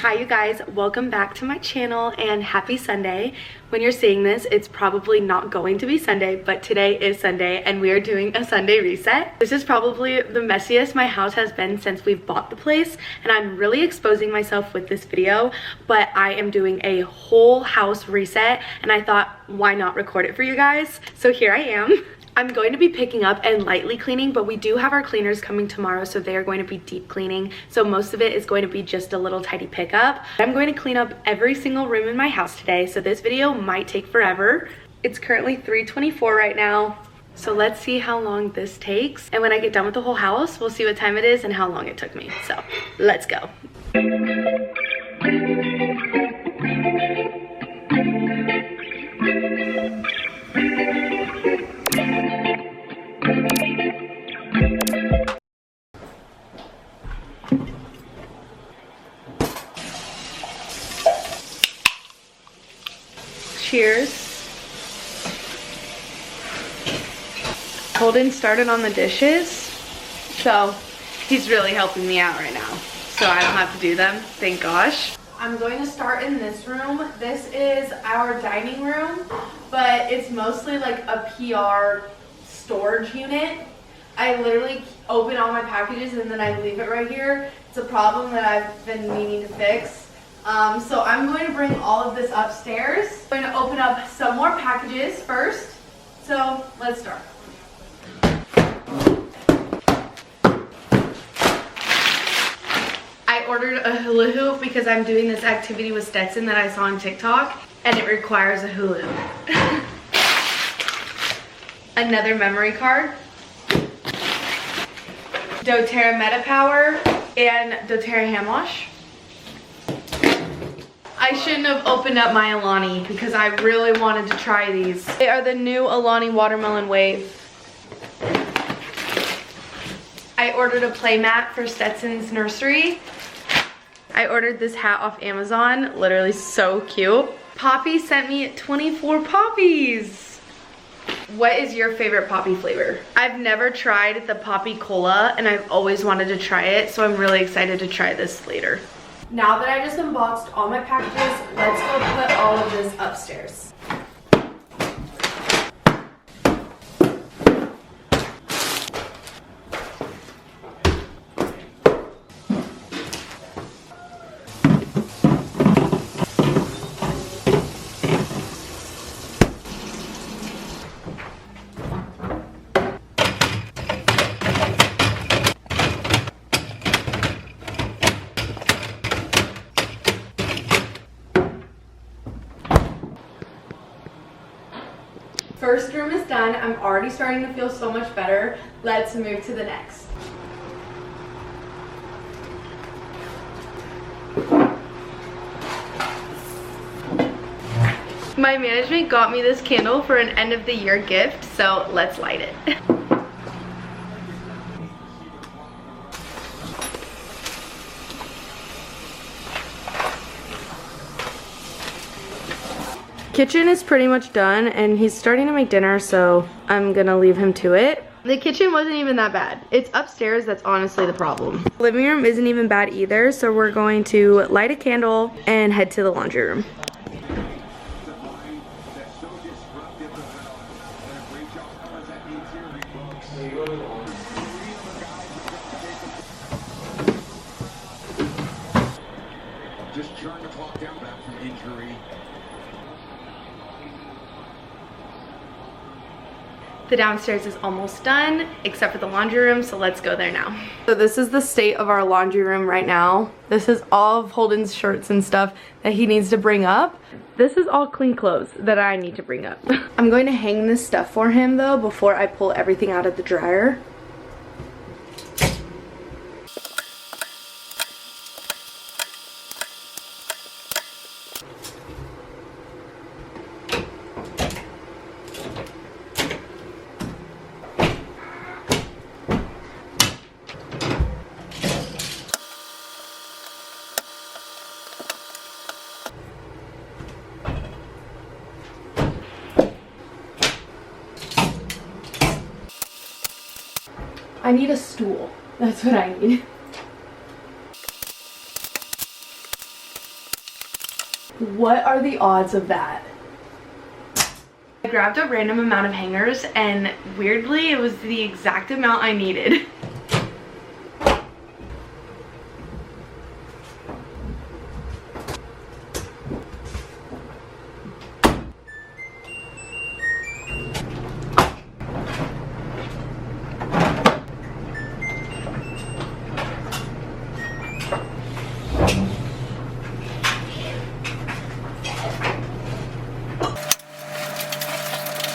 Hi you guys, welcome back to my channel and happy Sunday. When you're seeing this, it's probably not going to be Sunday, but today is Sunday and we are doing a Sunday reset. This is probably the messiest my house has been since we've bought the place, and I'm really exposing myself with this video, but I am doing a whole house reset and I thought, why not record it for you guys? So here I am. I'm going to be picking up and lightly cleaning, but we do have our cleaners coming tomorrow, so they are going to be deep cleaning. So most of it is going to be just a little tidy pickup. I'm going to clean up every single room in my house today, so this video might take forever. It's currently 3:24 right now, so let's see how long this takes. And when I get done with the whole house, we'll see what time it is and how long it took me. So let's go. Cheers. Holden started on the dishes, so he's really helping me out right now, so I don't have to do them, thank gosh. I'm going to start in this room. This is our dining room, but it's mostly like a PR storage unit. I literally open all my packages and then I leave it right here. It's a problem that I've been meaning to fix. So I'm going to bring all of this upstairs. I'm going to open up some more packages first. So let's start. I ordered a hula hoop because I'm doing this activity with Stetson that I saw on TikTok, and it requires a hula hoop. Another memory card. doTERRA Meta Power and doTERRA hand wash. I shouldn't have opened up my Alani because I really wanted to try these. They are the new Alani Watermelon Wave. I ordered a play mat for Stetson's nursery. I ordered this hat off Amazon, literally so cute. Poppy sent me 24 poppies. What is your favorite poppy flavor? I've never tried the poppy cola and I've always wanted to try it, so I'm really excited to try this later. Now that I just unboxed all my packages, let's go put all of this upstairs. First room is done. I'm already starting to feel so much better. Let's move to the next. My management got me this candle for an end of the year gift, so let's light it. Kitchen is pretty much done and he's starting to make dinner, so I'm gonna leave him to it. The kitchen wasn't even that bad. It's upstairs that's honestly the problem. Living room isn't even bad either, so we're going to light a candle and head to the laundry room. Just turn the clock down back from injury. The downstairs is almost done, except for the laundry room, so let's go there now. So this is the state of our laundry room right now. This is all of Holden's shirts and stuff that he needs to bring up. This is all clean clothes that I need to bring up. I'm going to hang this stuff for him though before I pull everything out of the dryer. I need a stool. That's what I need. What are the odds of that? I grabbed a random amount of hangers and weirdly it was the exact amount I needed.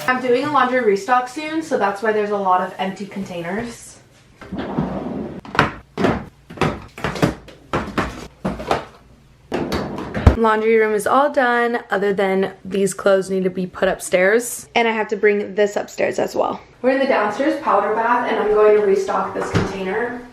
I'm doing a laundry restock soon, so that's why there's a lot of empty containers. Laundry room is all done, other than these clothes need to be put upstairs. And I have to bring this upstairs as well. We're in the downstairs powder bath, and I'm going to restock this container.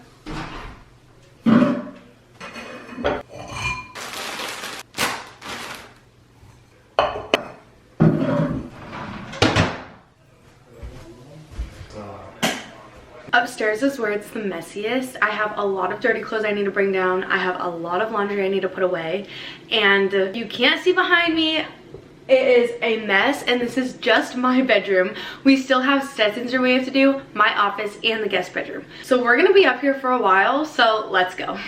Upstairs is where it's the messiest. I have a lot of dirty clothes I need to bring down. I have a lot of laundry I need to put away. And you can't see behind me. It is a mess, and this is just my bedroom. We still have Stetson's room we have to do, my office, and the guest bedroom. So we're gonna be up here for a while, so let's go.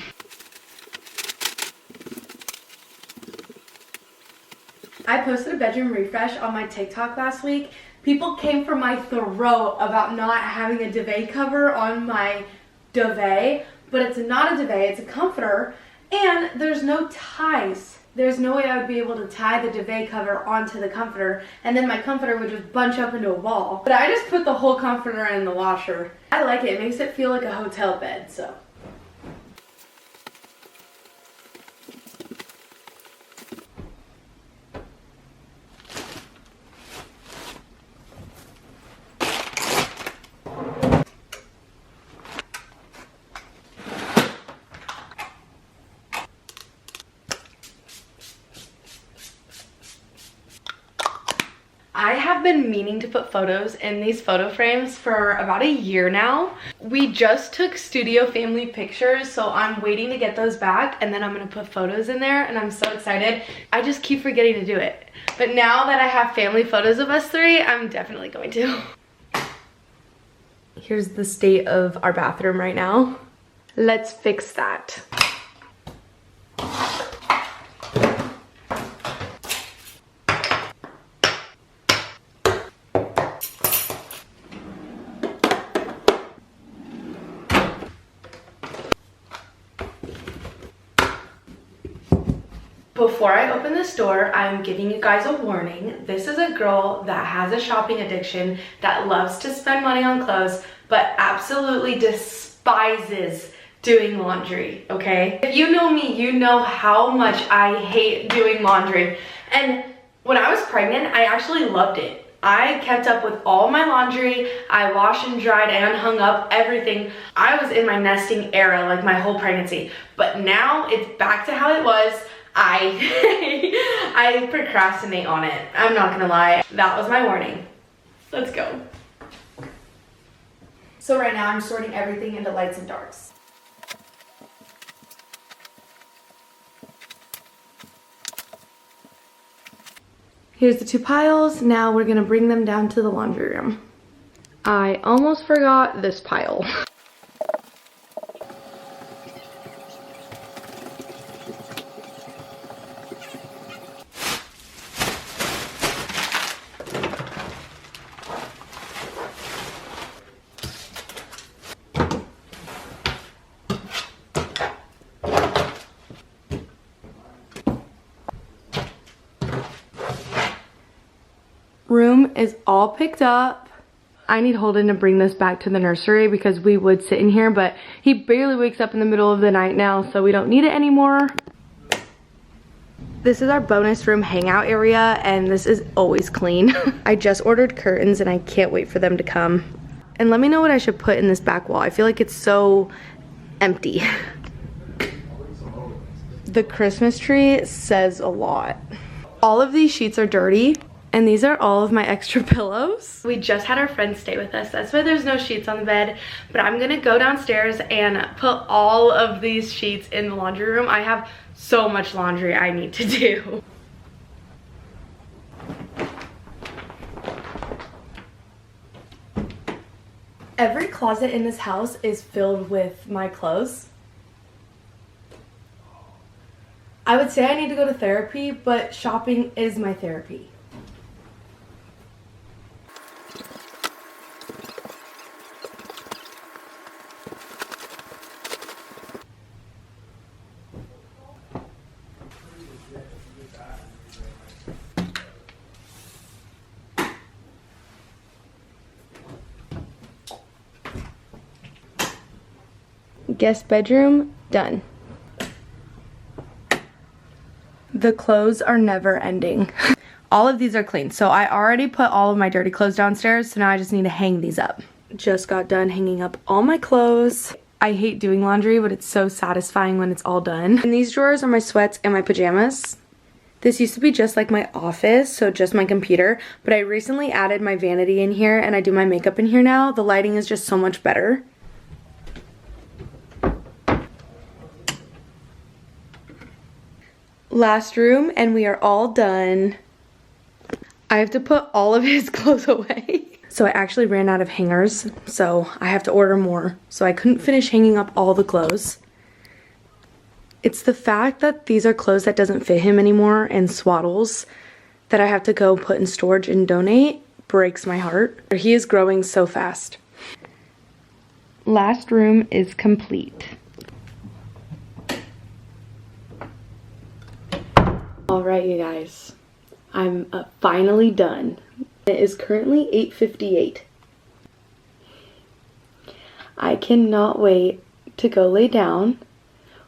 I posted a bedroom refresh on my TikTok last week. People came for my throat about not having a duvet cover on my duvet, but it's not a duvet, it's a comforter, and there's no ties. There's no way I would be able to tie the duvet cover onto the comforter, and then my comforter would just bunch up into a ball. But I just put the whole comforter in the washer. I like it, it makes it feel like a hotel bed, so. I have been meaning to put photos in these photo frames for about a year now. We just took studio family pictures, so I'm waiting to get those back, and then I'm gonna put photos in there, and I'm so excited. I just keep forgetting to do it. But now that I have family photos of us three, I'm definitely going to. Here's the state of our bathroom right now. Let's fix that. Before I open this door, I'm giving you guys a warning. This is a girl that has a shopping addiction, that loves to spend money on clothes, but absolutely despises doing laundry, okay? If you know me, you know how much I hate doing laundry. And when I was pregnant, I actually loved it. I kept up with all my laundry. I washed and dried and hung up everything. I was in my nesting era like my whole pregnancy, but now it's back to how it was. I procrastinate on it. I'm not gonna lie. That was my warning. Let's go. So right now I'm sorting everything into lights and darks. Here's the two piles. Now we're gonna bring them down to the laundry room. I almost forgot this pile. Room is all picked up. I need Holden to bring this back to the nursery because we would sit in here, but he barely wakes up in the middle of the night now, so we don't need it anymore. This is our bonus room hangout area, and this is always clean. I just ordered curtains and I can't wait for them to come. And let me know what I should put in this back wall. I feel like it's so empty. The Christmas tree says a lot. All of these sheets are dirty. And these are all of my extra pillows. We just had our friends stay with us. That's why there's no sheets on the bed. But I'm gonna go downstairs and put all of these sheets in the laundry room. I have so much laundry I need to do. Every closet in this house is filled with my clothes. I would say I need to go to therapy, but shopping is my therapy. Guest bedroom, done. The clothes are never ending. All of these are clean, so I already put all of my dirty clothes downstairs, so now I just need to hang these up. Just got done hanging up all my clothes. I hate doing laundry, but it's so satisfying when it's all done. And these drawers are my sweats and my pajamas. This used to be just like my office, so just my computer, but I recently added my vanity in here and I do my makeup in here now. The lighting is just so much better. Last room, and we are all done. I have to put all of his clothes away. So I actually ran out of hangers, so I have to order more. So I couldn't finish hanging up all the clothes. It's the fact that these are clothes that doesn't fit him anymore and swaddles that I have to go put in storage and donate breaks my heart. He is growing so fast. Last room is complete. Alright, you guys, I'm finally done. It is currently 8:58. I cannot wait to go lay down.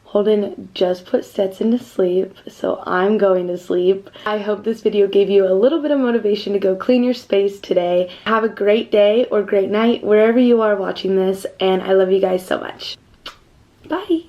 Holden just put Stetson to sleep, so I'm going to sleep. I hope this video gave you a little bit of motivation to go clean your space today. Have a great day or great night wherever you are watching this, and I love you guys so much. Bye!